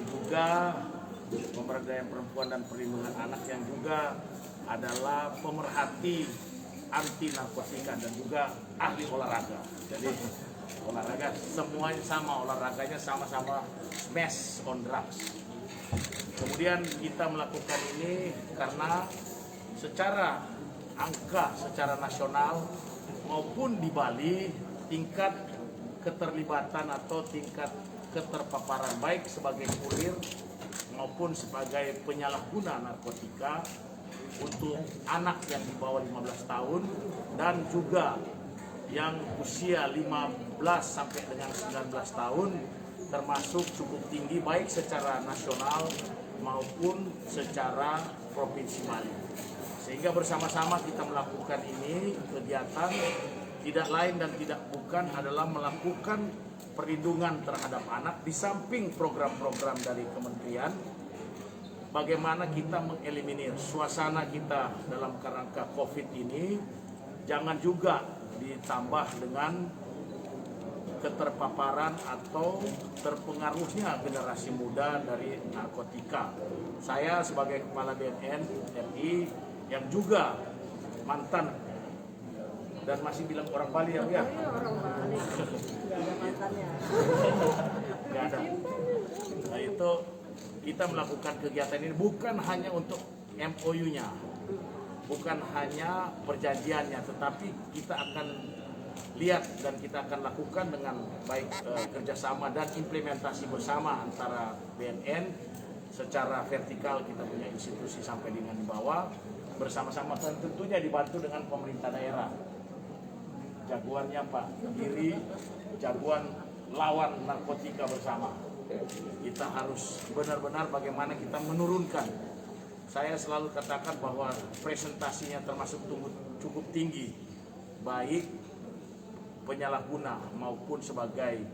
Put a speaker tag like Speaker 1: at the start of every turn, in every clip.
Speaker 1: juga pemberdayaan perempuan dan perlindungan anak yang juga adalah pemerhati anti narkotika dan juga ahli olahraga. Jadi olahraga semuanya sama, olahraganya sama-sama smash on drugs. Kemudian kita melakukan ini karena secara angka, secara nasional maupun di Bali, tingkat keterlibatan atau tingkat keterpaparan baik sebagai kurir maupun sebagai penyalahguna narkotika untuk anak yang di bawah 15 tahun dan juga yang usia 15 sampai dengan 19 tahun termasuk cukup tinggi baik secara nasional maupun secara provinsi Bali. Sehingga bersama-sama kita melakukan ini kegiatan tidak lain dan tidak bukan adalah melakukan perlindungan terhadap anak di samping program-program dari kementerian. Bagaimana kita mengeliminir suasana kita dalam kerangka COVID ini, jangan juga ditambah dengan keterpaparan atau terpengaruhnya generasi muda dari narkotika. Saya sebagai Kepala BNN RI yang juga mantan dan masih bilang orang Bali ya?
Speaker 2: Iya, orang Bali. Nggak ada mantannya.
Speaker 1: Nggak ada. Nah itu kita melakukan kegiatan ini bukan hanya untuk MOU-nya, bukan hanya perjanjiannya, tetapi kita akan lihat dan kita akan lakukan dengan baik kerjasama dan implementasi bersama antara BNN secara vertikal, kita punya institusi sampai dengan di bawah bersama-sama, dan tentunya dibantu dengan pemerintah daerah. Jagoannya Pak Giri, jagoan lawan narkotika bersama. Kita harus benar-benar bagaimana kita menurunkan. Saya selalu katakan bahwa presentasinya termasuk cukup tinggi, baik penyalahguna maupun sebagai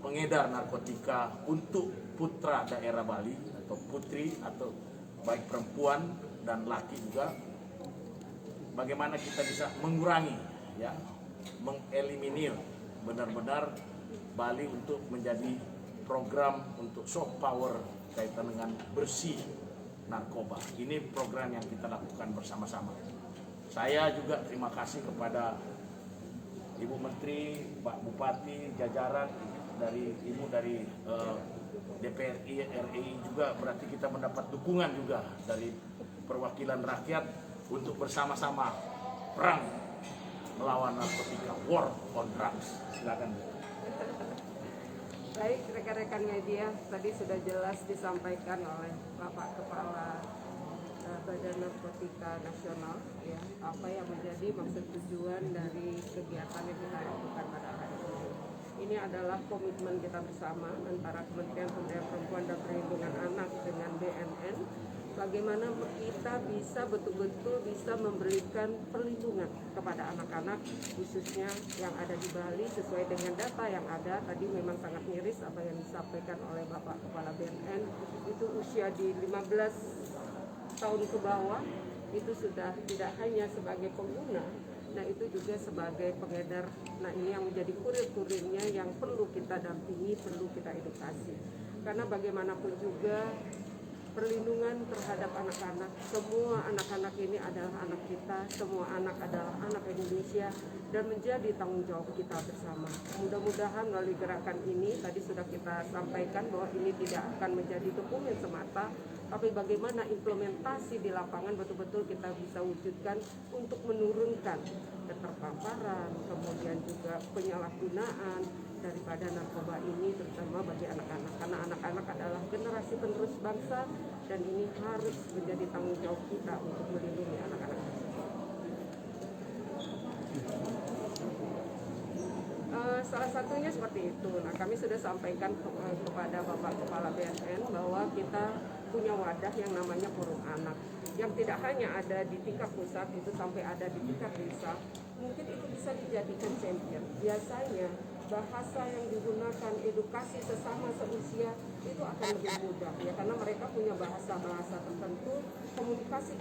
Speaker 1: pengedar narkotika untuk putra daerah Bali atau putri atau baik perempuan dan laki juga. Bagaimana kita bisa mengurangi, ya, mengeliminir benar-benar Bali untuk menjadi program untuk soft power kaitan dengan bersih narkoba. Ini program yang kita lakukan bersama-sama. Saya juga terima kasih kepada Ibu Menteri, Pak Bupati, jajaran dari Ibu dari DPRI, RI juga, berarti kita mendapat dukungan juga dari perwakilan rakyat untuk bersama-sama perang melawan narkotika, war on drugs. Silakan.
Speaker 2: Baik, rekan-rekan media, tadi sudah jelas disampaikan oleh Bapak Kepala Badan Narkotika Nasional, ya, apa yang menjadi maksud tujuan dari kegiatan yang kita lakukan pada hari ini. Ini adalah komitmen kita bersama antara Kementerian Pemberdayaan Perempuan dan Perlindungan Anak dengan BNN. Bagaimana kita bisa betul-betul bisa memberikan perlindungan kepada anak-anak khususnya yang ada di Bali sesuai dengan data yang ada. Tadi memang sangat miris apa yang disampaikan oleh Bapak Kepala BNN, itu usia di 15 tahun ke bawah itu sudah tidak hanya sebagai pengguna, nah itu juga sebagai pengedar. Nah ini yang menjadi kurir-kurirnya yang perlu kita dampingi, perlu kita edukasi. Karena bagaimanapun juga perlindungan terhadap anak-anak, semua anak-anak ini adalah anak kita, semua anak adalah anak Indonesia dan menjadi tanggung jawab kita bersama. Mudah-mudahan melalui gerakan ini, tadi sudah kita sampaikan bahwa ini tidak akan menjadi dokumen semata, tapi bagaimana implementasi di lapangan betul-betul kita bisa wujudkan untuk menurunkan keterpaparan, kemudian juga penyalahgunaan daripada narkoba ini, terutama bagi anak-anak, karena anak-anak adalah generasi penerus bangsa dan ini harus menjadi tanggung jawab kita untuk melindungi anak-anak. Salah satunya seperti itu. Nah, kami sudah sampaikan kepada Bapak Kepala BNN bahwa kita punya wadah yang namanya forum anak, yang tidak hanya ada di tingkat pusat, itu sampai ada di tingkat desa. Mungkin itu bisa dijadikan champion. Biasanya bahasa yang digunakan, edukasi sesama seusia itu akan lebih mudah, ya, karena mereka punya bahasa-bahasa tertentu, komunikasi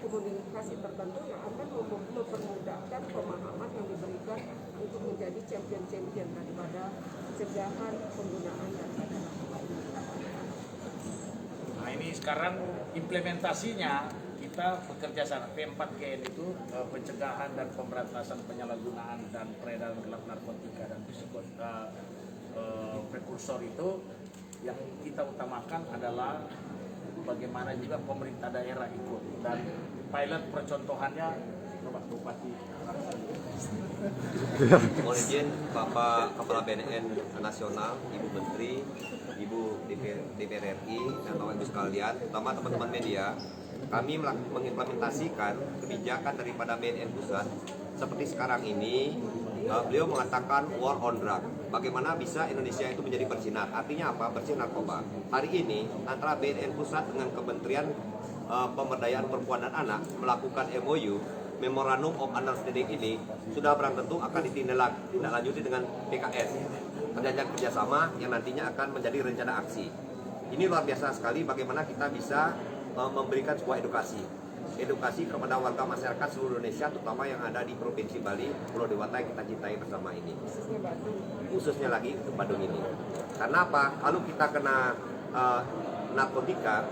Speaker 2: tertentu yang akan mempermudahkan pemahaman yang diberikan untuk menjadi champion-champion daripada pencegahan penggunaan daripada narkoba ini.
Speaker 1: sekarang implementasinya kita bekerja sama. P4GN itu pencegahan dan pemberantasan penyalahgunaan dan peredaran gelap narkotika dan prekursor itu yang kita utamakan adalah bagaimana juga pemerintah daerah ikut, dan pilot percontohannya Bapak Bupati.
Speaker 3: Mohon izin Bapak Kepala BNN Nasional, Ibu Menteri, Ibu DPR RI, dan Bapak Ibu sekalian, terutama teman-teman media, kami mengimplementasikan kebijakan daripada BNN Pusat seperti sekarang ini. Beliau mengatakan war on drug. Bagaimana bisa Indonesia itu menjadi bersinar? Artinya apa? Bersih narkoba. Hari ini antara BNN Pusat dengan Kementerian Pemberdayaan Perempuan dan Anak melakukan MOU, Memorandum of Understanding ini sudah barang tentu akan ditindaklanjuti dengan PKS, perjanjian kerjasama yang nantinya akan menjadi rencana aksi. Ini luar biasa sekali bagaimana kita bisa memberikan sebuah edukasi kepada warga masyarakat seluruh Indonesia, terutama yang ada di Provinsi Bali, Pulau Dewata yang kita cintai bersama ini. Khususnya lagi untuk Badung ini. Karena apa? Kalau kita kena narkotika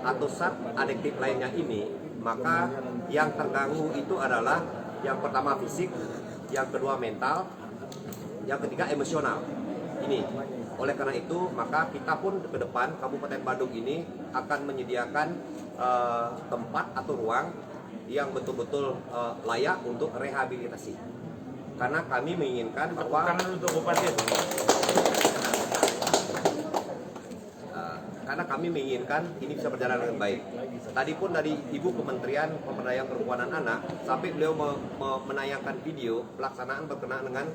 Speaker 3: atau zat adiktif lainnya ini, maka yang terganggu itu adalah yang pertama fisik, yang kedua mental, yang ketiga emosional. Ini. Oleh karena itu, maka kita pun ke depan Kabupaten Badung ini akan menyediakan tempat atau ruang yang betul-betul layak untuk rehabilitasi. Karena kami menginginkan bahwa karena kami menginginkan ini bisa berjalan dengan baik. Tadi pun dari Ibu Kementerian Pemberdayaan Perempuan dan Anak sampai beliau menayangkan video pelaksanaan berkenaan dengan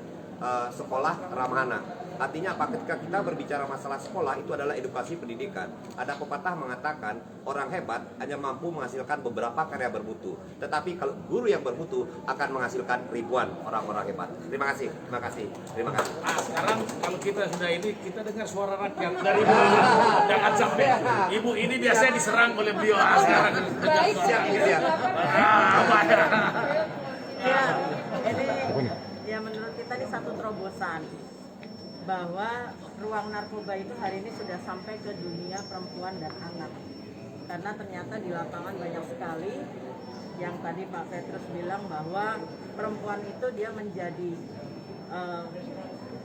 Speaker 3: sekolah ramah anak. Artinya apa? Ketika kita berbicara masalah sekolah, itu adalah edukasi pendidikan. Ada pepatah mengatakan orang hebat hanya mampu menghasilkan beberapa karya bermutu, tetapi kalau guru yang bermutu akan menghasilkan ribuan orang-orang hebat. Terima kasih, terima kasih, terima kasih.
Speaker 1: Sekarang kalau kita sudah ini, kita dengar suara rakyat dari Ibu. Jangan sampai Ibu ini biasanya diserang oleh beliau. Sekarang
Speaker 3: Siap, ya.
Speaker 4: Ya, ini ya menurut kita ini satu terobosan bahwa ruang narkoba itu hari ini sudah sampai ke dunia perempuan dan anak. Karena ternyata di lapangan banyak sekali yang tadi Pak Petrus bilang bahwa perempuan itu dia menjadi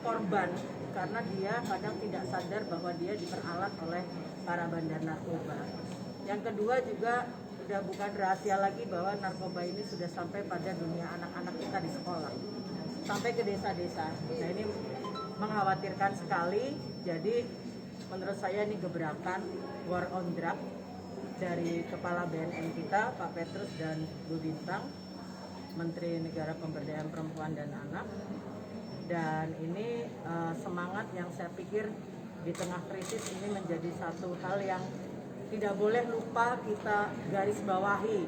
Speaker 4: korban karena dia kadang tidak sadar bahwa dia diperalat oleh para bandar narkoba. Yang kedua juga sudah bukan rahasia lagi bahwa narkoba ini sudah sampai pada dunia anak-anak kita di sekolah, sampai ke desa-desa. Nah ini mengkhawatirkan sekali. Jadi menurut saya ini gebrakan war on drug dari Kepala BNN kita Pak Petrus dan Bu Bintang, Menteri Negara Pemberdayaan Perempuan dan Anak. Dan ini semangat yang saya pikir di tengah krisis ini menjadi satu hal yang tidak boleh lupa kita garis bawahi.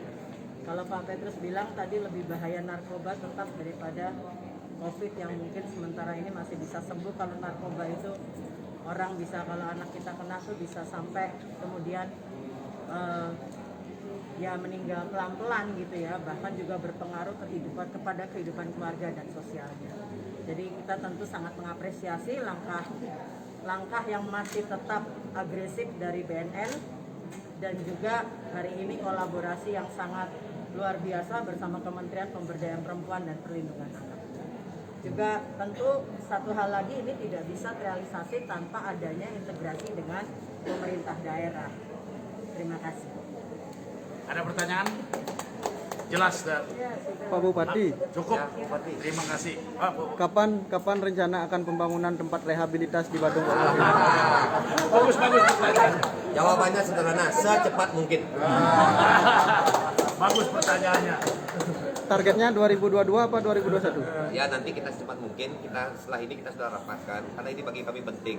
Speaker 4: Kalau Pak Petrus bilang tadi lebih bahaya narkoba tetap daripada COVID yang mungkin sementara ini masih bisa sembuh. Kalau narkoba itu orang bisa, kalau anak kita kena tuh bisa sampai kemudian ya meninggal pelan-pelan gitu ya, bahkan juga berpengaruh kepada kehidupan keluarga dan sosialnya. Jadi kita tentu sangat mengapresiasi langkah yang masih tetap agresif dari BNN dan juga hari ini kolaborasi yang sangat luar biasa bersama Kementerian Pemberdayaan Perempuan dan Perlindungan Anak. Juga tentu satu hal lagi, ini tidak bisa terrealisasi tanpa adanya integrasi dengan pemerintah daerah. Terima kasih.
Speaker 1: Ada pertanyaan? Jelas dan
Speaker 5: Pak Bupati,
Speaker 1: cukup. Terima kasih.
Speaker 5: kapan rencana akan pembangunan tempat rehabilitas di Badung?
Speaker 1: Bagus pertanyaan.
Speaker 3: Jawabannya sederhana, secepat mungkin.
Speaker 1: Bagus pertanyaannya.
Speaker 5: Targetnya 2022 apa 2021?
Speaker 3: Ya nanti kita secepat mungkin, setelah ini kita sudah rapatkan, karena ini bagi kami penting.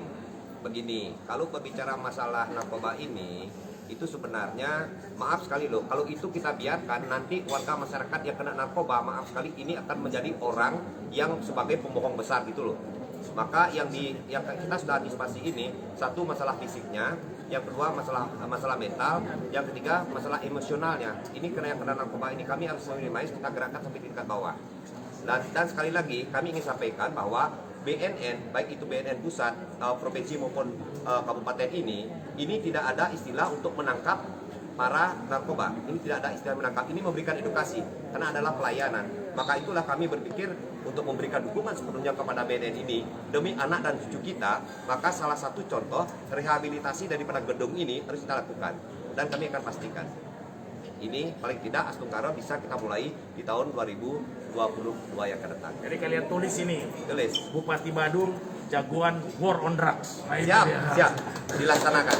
Speaker 3: Begini, kalau berbicara masalah narkoba ini, itu sebenarnya maaf sekali loh, kalau itu kita biarkan nanti warga masyarakat yang kena narkoba, maaf sekali ini akan menjadi orang yang sebagai pembohong besar gitu loh. Maka yang kita sudah antisipasi ini, satu masalah fisiknya, yang kedua masalah mental, yang ketiga masalah emosionalnya. Ini karena yang kena narkoba ini kami harus minimize, kita gerakkan sampai tingkat bawah. Dan sekali lagi kami ingin sampaikan bahwa BNN, baik itu BNN pusat, provinsi maupun kabupaten ini tidak ada istilah untuk menangkap para narkoba. Ini tidak ada istilah menangkap, ini memberikan edukasi karena adalah pelayanan. Maka itulah kami berpikir untuk memberikan dukungan sepenuhnya kepada BNN ini demi anak dan cucu kita. Maka salah satu contoh rehabilitasi daripada gedung ini harus kita lakukan dan kami akan pastikan ini paling tidak Astungkara bisa kita mulai di tahun 2022 yang akan datang.
Speaker 1: Jadi kalian tulis ini,
Speaker 3: Tulis.
Speaker 1: Bupati Badung jagoan war on drugs. Nah, itu
Speaker 3: Siap,
Speaker 1: dia.
Speaker 3: siap, dilaksanakan.